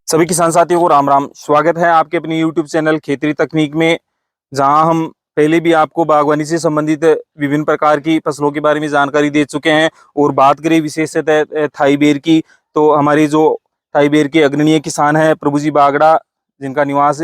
सभी किसान साथियों को राम राम। स्वागत है आपके अपनी YouTube चैनल खेतरी तकनीक में, जहां हम पहले भी आपको बागवानी से संबंधित विभिन्न प्रकार की फसलों के बारे में जानकारी दे चुके हैं। और बात करें विशेषतः थाई बेर की, तो हमारी जो थाई बेर के अग्रणीय किसान हैं प्रभु जी बागड़ा, जिनका निवास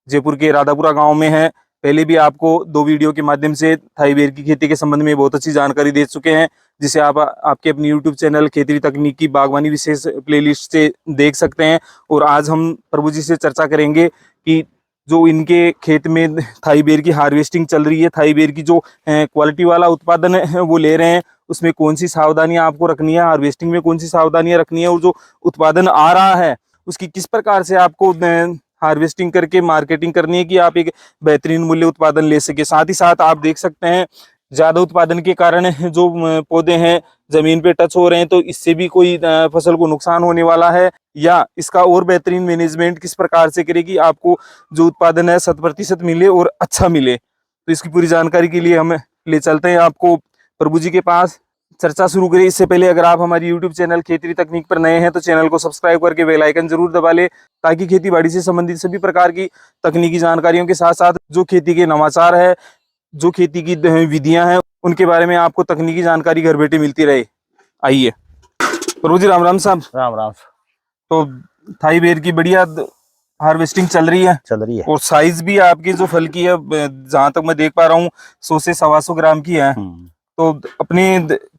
जयपुर के राधापुरा गाँव में है। पहले भी आपको 2 वीडियो के माध्यम से थाई बेर की खेती के संबंध में बहुत अच्छी जानकारी दे चुके हैं, जिसे आप आपके अपनी YouTube चैनल खेतरी तकनीक की बागवानी विशेष प्लेलिस्ट से देख सकते हैं। और आज हम प्रभु जी से चर्चा करेंगे कि जो इनके खेत में थाई बेर की हार्वेस्टिंग चल रही है, थाई बेर की जो क्वालिटी वाला उत्पादन है वो ले रहे हैं, उसमें कौन सी सावधानियां आपको रखनी है, हार्वेस्टिंग में कौन सी सावधानियां रखनी है, और जो उत्पादन आ रहा है उसकी किस प्रकार से आपको हार्वेस्टिंग करके मार्केटिंग करनी है कि आप एक बेहतरीन मूल्य उत्पादन ले सके। साथ ही साथ आप देख सकते हैं ज्यादा उत्पादन के कारण जो पौधे हैं जमीन पे टच हो रहे हैं, तो इससे भी कोई फसल को नुकसान होने वाला है, या इसका और बेहतरीन मैनेजमेंट किस प्रकार से करेगी आपको जो उत्पादन है 100% मिले और अच्छा मिले। तो इसकी पूरी जानकारी के लिए हम ले चलते हैं आपको प्रभु जी के पास। चर्चा शुरू करें इससे पहले अगर आप हमारी YouTube चैनल खेतरी तकनीक पर नए हैं तो चैनल को सब्सक्राइब करके बेल आइकन जरूर दबा ले, ताकि खेती बाड़ी से संबंधित सभी प्रकार की तकनीकी जानकारियों के साथ साथ जो खेती के नवाचार है, जो खेती की विधियां हैं, उनके बारे में आपको तकनीकी जानकारी घर बैठे मिलती रहे। आइए प्रभु जी, राम राम साहब। राम राम। तो थाई बेर की बढ़िया हार्वेस्टिंग चल रही है और साइज भी आपकी जो फल की है जहां तक मैं देख पा रहा हूँ 100 से 125 ग्राम की है। तो अपने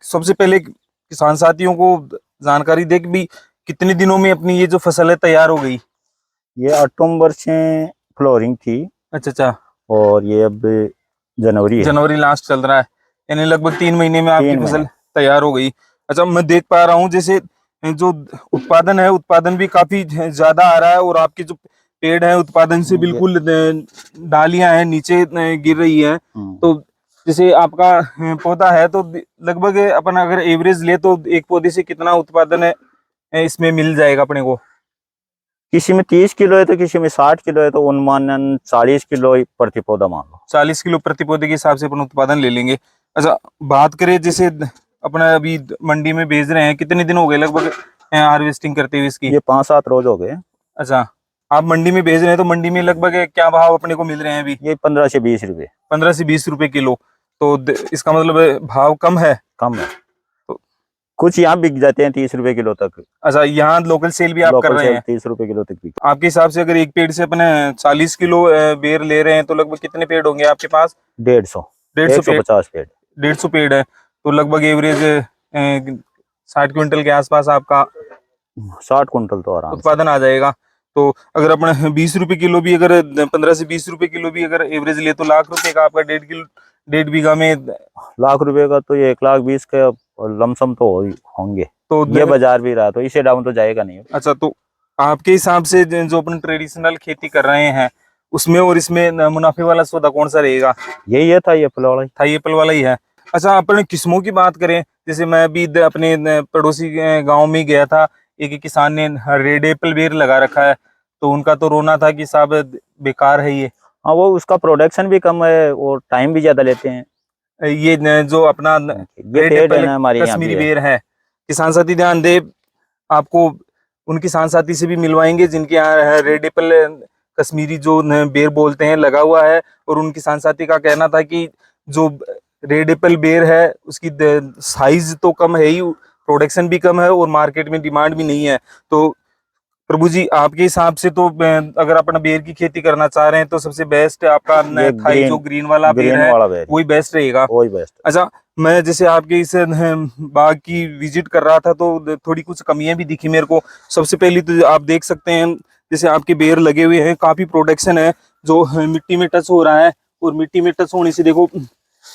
सबसे पहले किसान साथियों को जानकारी दे कि भी कितने दिनों में अपनी ये जो फसल है तैयार हो गई। ये अक्टूबर से फ्लोरिंग थी। अच्छा। और ये अब जनवरी लास्ट चल रहा है, यानी लगभग 3 महीने में आपकी फसल तैयार हो गई। अच्छा, मैं देख पा रहा हूँ जैसे जो उत्पादन है, उत्पादन भी काफी ज्यादा आ रहा है, और आपके जो पेड़ है उत्पादन से बिल्कुल डालियां हैं नीचे गिर रही है। तो जैसे आपका पौधा है तो लगभग अपन अगर एवरेज ले तो एक पौधे से कितना उत्पादन है इसमें मिल जाएगा अपने को? किसी में 30 किलो है तो किसी में 60 किलो है, तो अनुमानन 40 किलो प्रति पौधा मान लो। 40 किलो प्रति पौधे के हिसाब से अपन उत्पादन ले लेंगे। अच्छा, बात करें जैसे अपना अभी मंडी में भेज रहे हैं, कितने दिन हो गए लगभग हार्वेस्टिंग करते हुए इसकी? ये 5-7 रोज हो गए। अच्छा, आप मंडी में भेज रहे हैं तो मंडी में लगभग क्या भाव अपने को मिल रहे हैं अभी? ये 15 से 20 रुपए। 15 से 20 रुपए किलो। तो इसका मतलब भाव कम है। तो कुछ यहाँ बिक जाते हैं 30 रुपए किलो तक। अच्छा, यहाँ लोकल सेल भी आप कर रहे हैं? 30 रुपए किलो तक बिक। आपके हिसाब से अगर एक पेड़ से अपने 40 किलो बेर ले रहे हैं तो लगभग कितने पेड़ होंगे आपके पास? 150 पेड़। 150 पेड़ है तो लगभग एवरेज 60 क्विंटल के आसपास आपका 60 क्विंटल तो आराम उत्पादन आ जाएगा। तो अगर अपने 20 रुपए किलो भी, अगर 15 से 20 रुपए किलो भी अगर एवरेज ले तो लाख रुपए का आपका 1.5 बीघा में लाख रुपए का, तो ये 1,20,000 के लमसम तो होंगे। तो ये बाजार भी रहा तो इसे डाउन तो जाएगा नहीं। अच्छा, तो आपके हिसाब से जो अपन ट्रेडिशनल खेती कर रहे हैं उसमें और इसमें मुनाफे वाला सौदा कौन सा रहेगा? यही है, था ये एप्पल वाला ही है। अच्छा, अपने किस्मों की बात करें, जैसे मैं भी अपने पड़ोसी गांव में गया था, एक किसान ने रेड एप्पल बेर लगा रखा है, तो उनका तो रोना था कि साहब बेकार है ये। हाँ, वो उसका प्रोडक्शन भी कम है और टाइम भी ज्यादा लेते हैं। ये जो अपना रेड एप्पल कश्मीरी बेर है, किसान साथी ध्यान दे, आपको उन किसान साथी से भी मिलवाएंगे जिनके यहाँ रेड एप्पल कश्मीरी जो बेर बोलते हैं लगा हुआ है। और उन किसान साथी का कहना था कि जो रेड एप्पल बेर है उसकी साइज तो कम है ही, प्रोडक्शन भी कम है और मार्केट में डिमांड भी नहीं है। तो प्रभु जी, आपके हिसाब से तो अगर अपना बेर की खेती करना चाह रहे हैं तो सबसे बेस्ट आपका थाई जो ग्रीन वाला बेर है वही बेस्ट रहेगा। वही बेस्ट। अच्छा, मैं जैसे आपके इस बाग की विजिट कर रहा था तो थोड़ी कुछ कमियां भी दिखी मेरे को। सबसे पहली तो आप देख सकते हैं जैसे आपके बेर लगे हुए हैं, काफी प्रोडक्शन है जो मिट्टी में टच हो रहा है, और मिट्टी में टच होने से देखो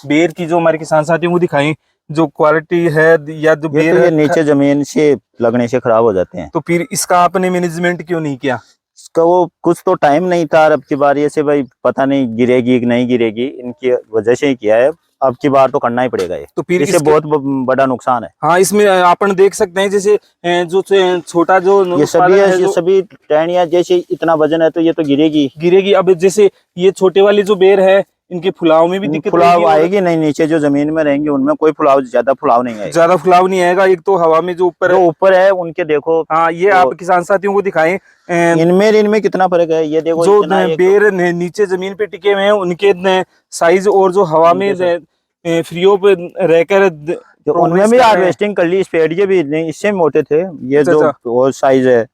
बेर की जो हमारे किसान साथियों को दिखाई जो क्वालिटी है या जो बेर है नीचे जमीन से लगने से खराब हो जाते हैं। तो फिर इसका आपने मैनेजमेंट क्यों नहीं किया? इसका वो कुछ तो टाइम नहीं था, अब की बार ऐसे भाई पता नहीं गिरेगी कि नहीं गिरेगी, इनकी वजह से ही किया है। अब की बार तो करना ही पड़ेगा ये, तो फिर इससे बहुत बड़ा नुकसान है। हाँ, इसमें अपन देख सकते हैं जैसे जो छोटा जो ये सभी टहनियां जैसे इतना वजन है तो ये तो गिरेगी। अब जैसे ये छोटे वाली जो बेर है इनके फुलाव में भी दिक्कत फुलाव आएगी नहीं, नीचे जो जमीन में रहेंगे उनमें कोई फुलाव, ज्यादा फुलाव नहीं आएगा, ज्यादा फुलाव नहीं आएगा। एक तो हवा में जो ऊपर है उनके देखो। हाँ, ये आप किसान साथियों को दिखाएं इनमें कितना फर्क है, ये देखो जो बेर नीचे जमीन पे टिके हुए हैं उनके साइज और जो हवा में फ्रीओ पे रहकर उनमें भी हार्वेस्टिंग कर ली, इस पेड़ के भी नहीं, इससे मोटे थे ये जो और साइज है।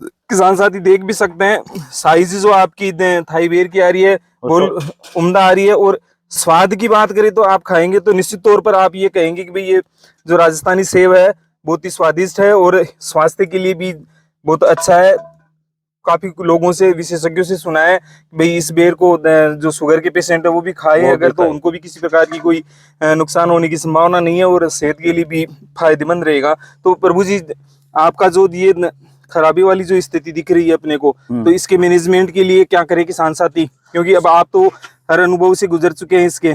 किसान साथी देख भी सकते हैं साइज जो आपकी थाई बेर की आ रही है बहुत उम्दा आ रही है। और स्वाद की बात करें तो आप खाएंगे तो निश्चित तौर पर आप ये कहेंगे कि भाई ये जो राजस्थानी सेब है बहुत ही स्वादिष्ट है और स्वास्थ्य के लिए भी बहुत अच्छा है। काफी लोगों से, विशेषज्ञों से सुना है भाई इस बेर को जो शुगर के पेशेंट है वो भी खाए अगर, तो उनको भी किसी प्रकार की कोई नुकसान होने की संभावना नहीं है और सेहत के लिए भी फायदेमंद रहेगा। तो प्रभु जी, आपका जो ये खराबी वाली जो स्थिति दिख रही है अपने को, तो इसके मैनेजमेंट के लिए क्या करे किसान साथी, क्योंकि अब आप तो हर अनुभव से गुजर चुके हैं इसके।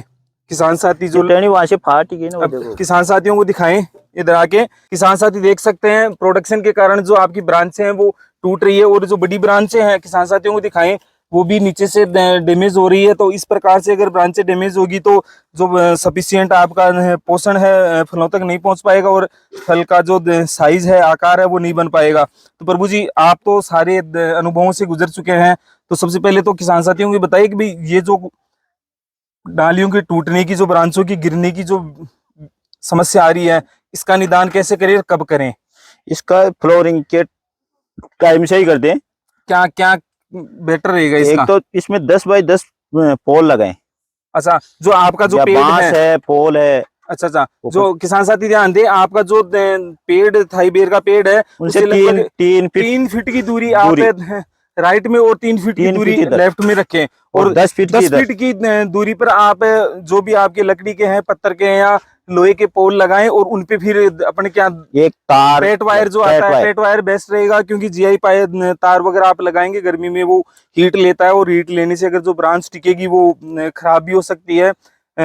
किसान साथी जो वहां से फाट गई ना, किसान साथियों को दिखाएं इधर आके। किसान साथी देख सकते हैं प्रोडक्शन के कारण जो आपकी ब्रांचें हैं वो टूट रही है और जो बड़ी ब्रांचें हैं किसान साथियों को दिखाएं वो भी नीचे से डैमेज हो रही है। तो इस प्रकार से अगर ब्रांचें डैमेज होगी तो जो सफिशिएंट आपका पोषण है फलों तक नहीं पहुंच पाएगा और फल का जो साइज है, आकार है, वो नहीं बन पाएगा। तो प्रभु जी, आप तो सारे अनुभवों से गुजर चुके हैं, तो सबसे पहले तो किसान साथियों को बताइए कि भाई ये जो डालियों के टूटने की, जो ब्रांचों की गिरने की जो समस्या आ रही है, इसका निदान कैसे करें, कब करें? इसका फ्लोरिंग के टाइम से ही कर दें। क्या क्या बेटर रहेगा इसका? एक तो इसमें 10 बाई 10 पोल लगाएं। अच्छा, जो आपका जो पेड़ है पोल है। अच्छा, जो किसान साथी ध्यान दे, आपका जो पेड़ थाई बेर का पेड़ है उनसे 3 फीट की दूरी आप राइट में और 3 फीट की दूरी लेफ्ट में रखें और 10 फीट की दूरी पर आप जो भी आपके लकड़ी के हैं, पत्थर के हैं या लोहे के पोल लगाएं और उनपे फिर अपने क्या एक तार, पेट वायर जो आता है, पेट वायर बेस्ट रहेगा, क्योंकि जीआई पाए तार वगैरह आप लगाएंगे गर्मी में वो हीट लेता है और हीट लेने से अगर जो ब्रांच टिकेगी वो खराब भी हो सकती है।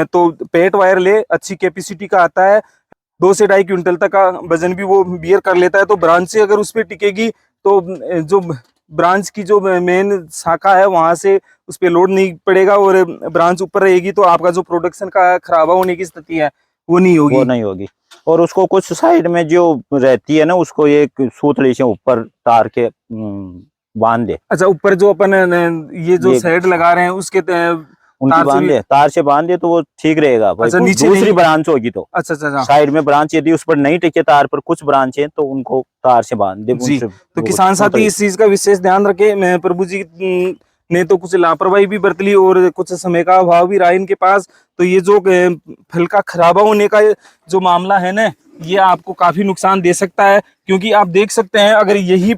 तो पेट वायर ले, अच्छी कैपेसिटी का आता है, 2 से 2.5 क्विंटल तक का वजन भी वो बियर कर लेता है। तो ब्रांच से अगर उस पर टिकेगी तो जो ब्रांच की जो मेन शाखा है वहां से उस पर लोड नहीं पड़ेगा और ब्रांच ऊपर रहेगी, तो आपका जो प्रोडक्शन का खराबा होने की स्थिति है वो नहीं होगी। और उसको कुछ साइड में जो रहती है ना, उसको एक सूतली से ऊपर तार के बांध दे। अच्छा, ऊपर जो अपन ये जो साइड लगा रहे हैं उसके तार से बांध दे तो वो ठीक रहेगा। अच्छा, नीचे दूसरी ब्रांच होगी तो अच्छा साइड में ब्रांच यदि उस पर नहीं टिके तार पर, कुछ ब्रांच है तो उनको तार से बांध दे जी। तो किसान साथी इस चीज का विशेष ध्यान रखे। मैं प्रभु जी ने तो कुछ लापरवाही भी बरत ली और कुछ समय का अभाव भी रहा इनके पास, तो ये जो फल का खराबा होने का जो मामला है ना, ये आपको काफी नुकसान दे सकता है। क्योंकि आप देख सकते हैं अगर यही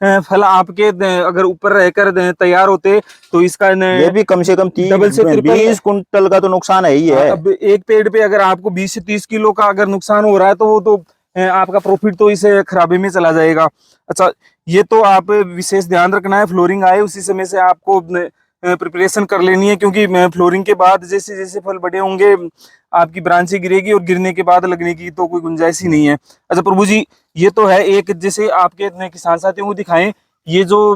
फल आपके अगर ऊपर रहकर तैयार होते तो इसका ये भी कम से कम 20 कुंटल का तो नुकसान है ही है। अब एक पेड़ पे अगर आपको 20 से 30 किलो का अगर नुकसान हो रहा है तो वो तो आपका प्रॉफिट तो इस खराबे में चला जाएगा। अच्छा, ये तो आप विशेष ध्यान रखना है। फ्लोरिंग आए उसी समय से आपको प्रिपरेशन कर लेनी है, क्योंकि फ्लोरिंग के बाद जैसे जैसे फल बड़े होंगे आपकी ब्रांचें गिरेगी और गिरने के बाद लगने की तो कोई गुंजाइश ही नहीं है। अच्छा प्रभु जी, ये तो है एक, जैसे आपके किसान साथियों को दिखाएं, ये जो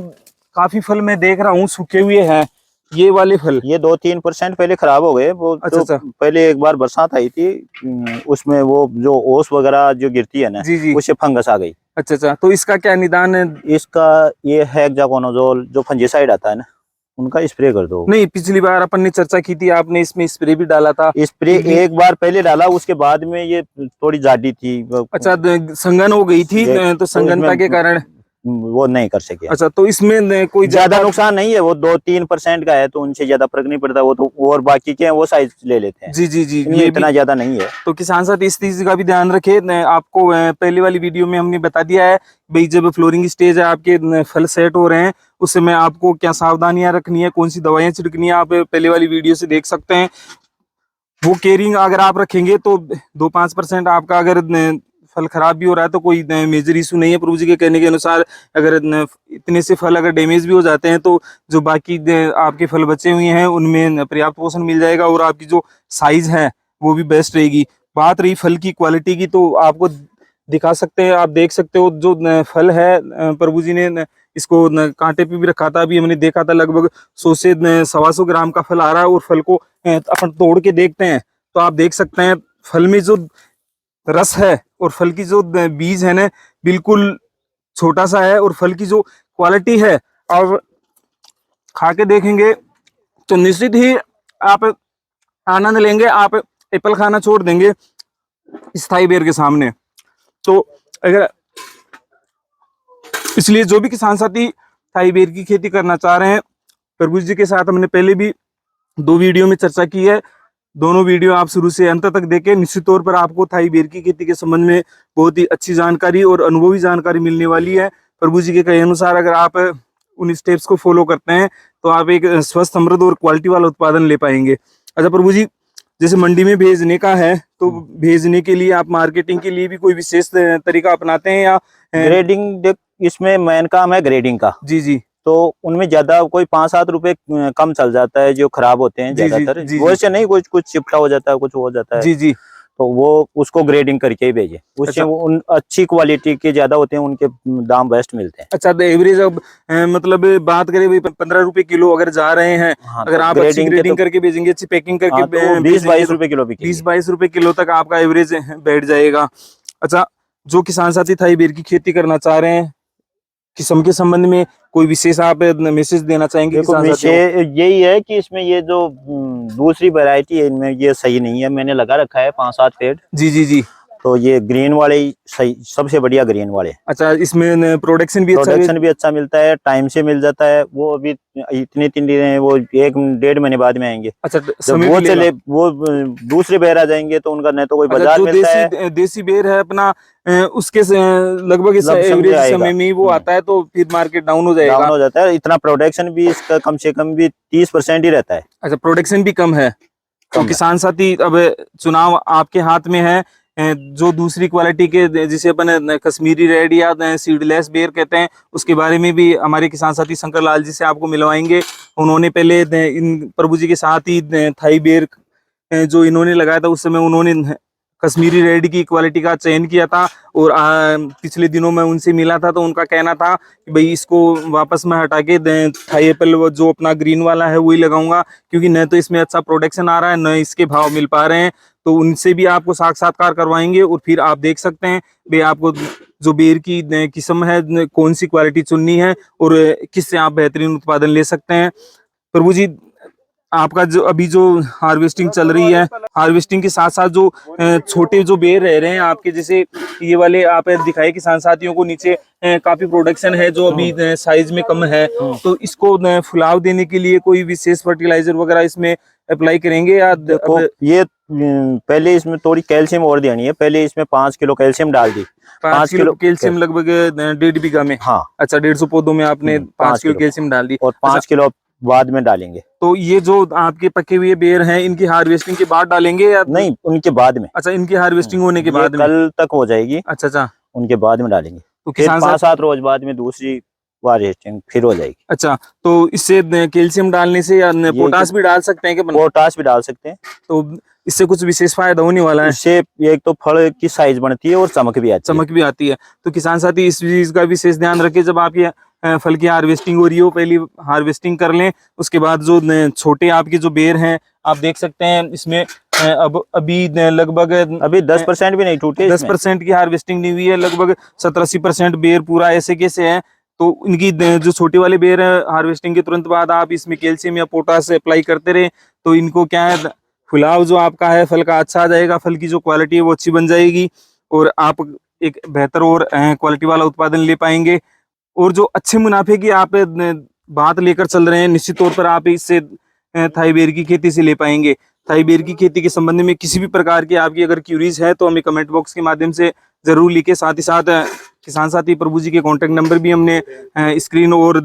काफी फल मैं देख रहा हूँ सूखे हुए हैं, ये वाले फल ये 2-3% पहले खराब हो गए वो। अच्छा, पहले एक बार बरसात आई थी, उसमें वो जो ओस वगैरह जो गिरती है ना, उससे फंगस आ गई। अच्छा, तो इसका क्या निदान है? इसका ये हेक्साकोनाजोल जो फंजीसाइड आता है ना, उनका स्प्रे कर दो। नहीं, पिछली बार अपन ने चर्चा की थी, आपने इसमें स्प्रे भी डाला था। स्प्रे एक बार पहले डाला, उसके बाद में ये थोड़ी जाडी थी। अच्छा, संगन हो गई थी, तो संगनता के कारण वो नहीं कर सके। अच्छा, तो इसमें कोई ज्यादा नुकसान नहीं है, वो 2-3% का है तो उनसे ज्यादा फर्क नहीं पड़ता वो तो, और बाकी के वो साइज ले लेते हैं। जी, ये इतना ज्यादा नहीं है। तो किसान साथ इस चीज का भी ध्यान रखे। आपको पहले वाली वीडियो में हमने बता दिया है भाई, जब फ्लोरिंग स्टेज है, आपके फल सेट हो रहे हैं, उस समय आपको क्या सावधानियां रखनी है, कौन सी दवाइयां छिड़कनी है, आप पहले वाली वीडियो से देख सकते हैं। वो अगर आप रखेंगे तो 2-5% आपका अगर फल खराब भी हो रहा है तो कोई मेजर इशू नहीं है। प्रभु जी के कहने के अनुसार अगर इतने से फल अगर डैमेज भी हो जाते हैं तो जो बाकी आपके फल बचे हुए हैं उनमें पर्याप्त पोषण मिल जाएगा और आपकी जो साइज है वो भी बेस्ट रहेगी। बात रही फल की क्वालिटी की, तो आपको दिखा सकते हैं। आप देख सकते हो जो फल है, प्रभु जी ने इसको कांटे पे भी रखा था, अभी हमने देखा था लगभग 100 से 125 ग्राम का फल आ रहा है। और फल को अपन तोड़ के देखते हैं तो आप देख सकते हैं फल में जो रस है और फल की जो बीज है ना बिल्कुल छोटा सा है, और फल की जो क्वालिटी है और खा के देखेंगे तो निश्चित ही आप आनंद लेंगे, आप एप्पल खाना छोड़ देंगे इस थाई बेर के सामने। तो अगर इसलिए जो भी किसान साथी थाई बेर की खेती करना चाह रहे हैं, प्रभु जी के साथ हमने पहले भी 2 वीडियो में चर्चा की है। दोनों वीडियो आप शुरू से अंत तक देखें, निश्चित तौर पर आपको थाई बेर की खेती के संबंध में बहुत ही अच्छी जानकारी और अनुभवी जानकारी मिलने वाली है। प्रभु जी के कहे अनुसार अगर आप उन स्टेप्स को फॉलो करते हैं तो आप एक स्वस्थ, समृद्ध और क्वालिटी वाला उत्पादन ले पाएंगे। अच्छा प्रभु जी, जैसे मंडी में भेजने का है तो भेजने के लिए आप मार्केटिंग के लिए भी कोई विशेष तरीका अपनाते हैं या ग्रेडिंग, इसमें मेन काम है ग्रेडिंग का। जी जी। तो उनमें ज्यादा कोई 5-7 रुपए कम चल जाता है, जो खराब होते हैं ज्यादातर। वैसे नहीं, कुछ चिपटा हो जाता है, कुछ हो जाता है। जी जी। तो वो उसको ग्रेडिंग करके ही भेजे, उससे अच्छा। उन अच्छी क्वालिटी के ज्यादा होते हैं, उनके दाम बेस्ट मिलते हैं। अच्छा, तो एवरेज अब मतलब बात करें भाई 15 रुपए किलो अगर जा रहे हैं, हाँ, अगर आप अच्छी ग्रेडिंग करके भेजेंगे, अच्छी पैकिंग करके 20-22 रुपए किलो, 20-22 रुपए किलो तक आपका एवरेज बैठ जाएगा। अच्छा, जो किसान साथी थाई बेर की खेती करना चाह रहे हैं, किस्म के संबंध में कोई विशेष आप मैसेज देना चाहेंगे? यही है कि इसमें ये जो दूसरी वैरायटी है, इनमें ये सही नहीं है। मैंने लगा रखा है 5-7 पेड़। जी जी जी। तो ये ग्रीन वाले ही सही, सबसे बढ़िया ग्रीन वाले। अच्छा, इसमें प्रोडक्शन भी अच्छा मिलता है, टाइम से मिल जाता है। वो अभी इतने 3 दिन है, वो 1-1.5 महीने बाद में आएंगे। अच्छा, जब वो चले, वो दूसरे बेर आ जाएंगे तो उनका न तो कोई बाजार मिलता है। देसी बेर है अपना, उसके लगभग इस एवरेज समय में वो आता है, तो फिर मार्केट डाउन हो जाएगा। डाउन हो जाता है। इतना प्रोडक्शन भी इसका कम से कम भी 30% ही रहता है। अच्छा, प्रोडक्शन भी कम है। तो किसान साथी अब चुनाव आपके हाथ में है। जो दूसरी क्वालिटी के, जिसे अपन कश्मीरी रेड या सीडलेस बेर कहते हैं, उसके बारे में भी हमारे किसान साथी शंकर लाल जी से आपको मिलवाएंगे। उन्होंने पहले इन प्रभु जी के साथ ही थाई बेर जो इन्होंने लगाया था, उस समय उन्होंने कश्मीरी रेड की क्वालिटी का चयन किया था। और पिछले दिनों में उनसे मिला था तो उनका कहना था कि भाई इसको वापस मैं हटा के थाई एप्पल जो अपना ग्रीन वाला है वही लगाऊंगा, क्योंकि न तो इसमें अच्छा प्रोडक्शन आ रहा है, न इसके भाव मिल पा रहे हैं। तो उनसे भी आपको साक्षात्कार करवाएंगे और फिर आप देख सकते हैं भाई आपको जो बेर की किस्म है, कौन सी क्वालिटी चुननी है और किससे आप बेहतरीन उत्पादन ले सकते हैं। प्रभु जी, आपका जो अभी जो हार्वेस्टिंग चल रही है, हार्वेस्टिंग के साथ साथ जो छोटे जो बेर रह रहे हैं आपके, जैसे ये वाले आप दिखाए किसान साथियों को, नीचे काफी प्रोडक्शन है जो अभी साइज में कम है, तो इसको फुलाव देने के लिए कोई विशेष फर्टिलाइजर वगैरह इसमें अप्लाई करेंगे या ये पहले इसमें थोड़ी कैल्शियम और देनी है। पहले इसमें 5 किलो कैल्शियम डाल दी। 5 किलो कैल्शियम लगभग 1.5 बीघा में? हाँ। अच्छा, 150 पौधों में आपने 5 किलो कैल्शियम डाल दी और 5 किलो बाद में डालेंगे। तो ये जो आपके पके हुए बेर हैं, इनकी हार्वेस्टिंग के बाद डालेंगे या नहीं? उनके बाद में। अच्छा, इनकी हार्वेस्टिंग होने के बाद में? कल तक हो जाएगी। अच्छा अच्छा, उनके बाद में डालेंगे। तो किसान 5-7 रोज बाद में दूसरी हार्वेस्टिंग फिर हो जाएगी। अच्छा, तो इससे कैल्शियम डालने से या पोटास भी डाल सकते हैं क्या? पोटास भी डाल सकते हैं। तो इससे कुछ विशेष फायदा होने वाला है? इससे एक तो फल की साइज बढ़ती है और चमक भी आती है। तो किसान साथी इस चीज का विशेष ध्यान रखें, जब आप ये फल की हार्वेस्टिंग हो रही हो, पहली हार्वेस्टिंग कर लें। उसके बाद जो छोटे आपके जो बेर हैं, आप देख सकते हैं इसमें अब अभी लगभग 10% भी नहीं टूटे, 10% की हार्वेस्टिंग नहीं हुई है, लगभग 70-80% बेर पूरा ऐसे कैसे है। तो इनकी जो छोटे वाले बेर है, हार्वेस्टिंग के तुरंत बाद आप इसमें कैल्शियम या पोटास अप्लाई करते रहे, तो इनको क्या है, फुलाव जो आपका है फल का अच्छा आ जाएगा, फल की जो क्वालिटी है वो अच्छी बन जाएगी और आप एक बेहतर और क्वालिटी वाला उत्पादन ले पाएंगे। और जो अच्छे मुनाफे की आप बात लेकर चल रहे हैं, निश्चित तौर पर आप इससे थाई बेर की खेती से ले पाएंगे। थाई बेर की खेती के संबंध में किसी भी प्रकार की आपकी अगर क्यूरीज है तो हमें कमेंट बॉक्स के माध्यम से जरूर लिखे। साथ ही साथ किसान साथी प्रभु जी के कॉन्टेक्ट नंबर भी हमने स्क्रीन और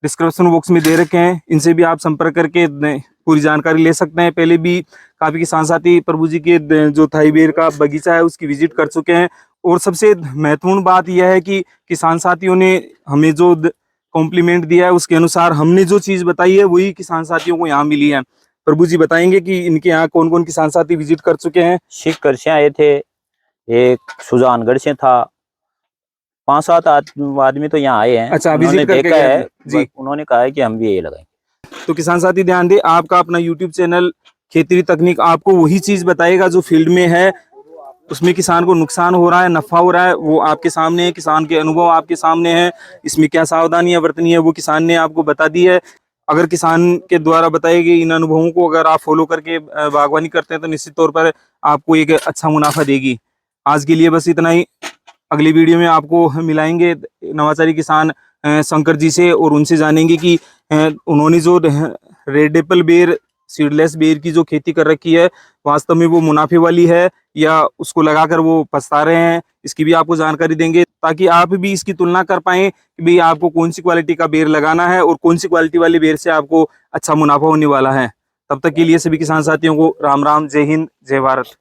डिस्क्रिप्शन बॉक्स में दे रखे हैं, इनसे भी आप संपर्क करके पूरी जानकारी ले सकते हैं। पहले भी काफी किसान साथी प्रभु जी के जो थाई बेर का बगीचा है उसकी विजिट कर चुके हैं। और सबसे महत्वपूर्ण बात यह है कि किसान साथियों ने हमें जो कॉम्प्लीमेंट दिया है उसके अनुसार हमने जो चीज बताई है वही किसान साथियों को यहाँ मिली है। प्रभु जी बताएंगे कि इनके यहाँ कौन कौन किसान साथी विजिट कर चुके हैं? शिक्षक आए थे, एक सुजानगढ़ से था, 5-7 आदमी तो यहाँ आए हैं। अच्छा, उन्होंने विजिट करके देखा गए है थे। जी। उन्होंने कहा है कि हम भी यही लगाएं। तो किसान साथी ध्यान दें, आपका अपना यूट्यूब चैनल खेती तकनीक आपको वही चीज बताएगा जो फील्ड में है, उसमें किसान को नुकसान हो रहा है, नफा हो रहा है, वो आपके सामने है। किसान के अनुभव आपके सामने है, इसमें क्या सावधानियां बरतनी है वो किसान ने आपको बता दी है। अगर किसान के द्वारा बताए गए इन अनुभवों को अगर आप फॉलो करके बागवानी करते हैं तो निश्चित तौर पर आपको एक अच्छा मुनाफा देगी। आज के लिए बस इतना ही। अगली वीडियो में आपको मिलाएंगे नवाचारी किसान शंकर जी से, और उनसे जानेंगे कि उन्होंने जो रेड एप्पल बेर, सीडलेस बेर की जो खेती कर रखी है, वास्तव में वो मुनाफे वाली है या उसको लगाकर वो पछता रहे हैं, इसकी भी आपको जानकारी देंगे, ताकि आप भी इसकी तुलना कर पाएं कि भाई आपको कौन सी क्वालिटी का बेर लगाना है और कौन सी क्वालिटी वाले बेर से आपको अच्छा मुनाफा होने वाला है। तब तक के लिए सभी किसान साथियों को राम राम, जय हिंद, जय भारत।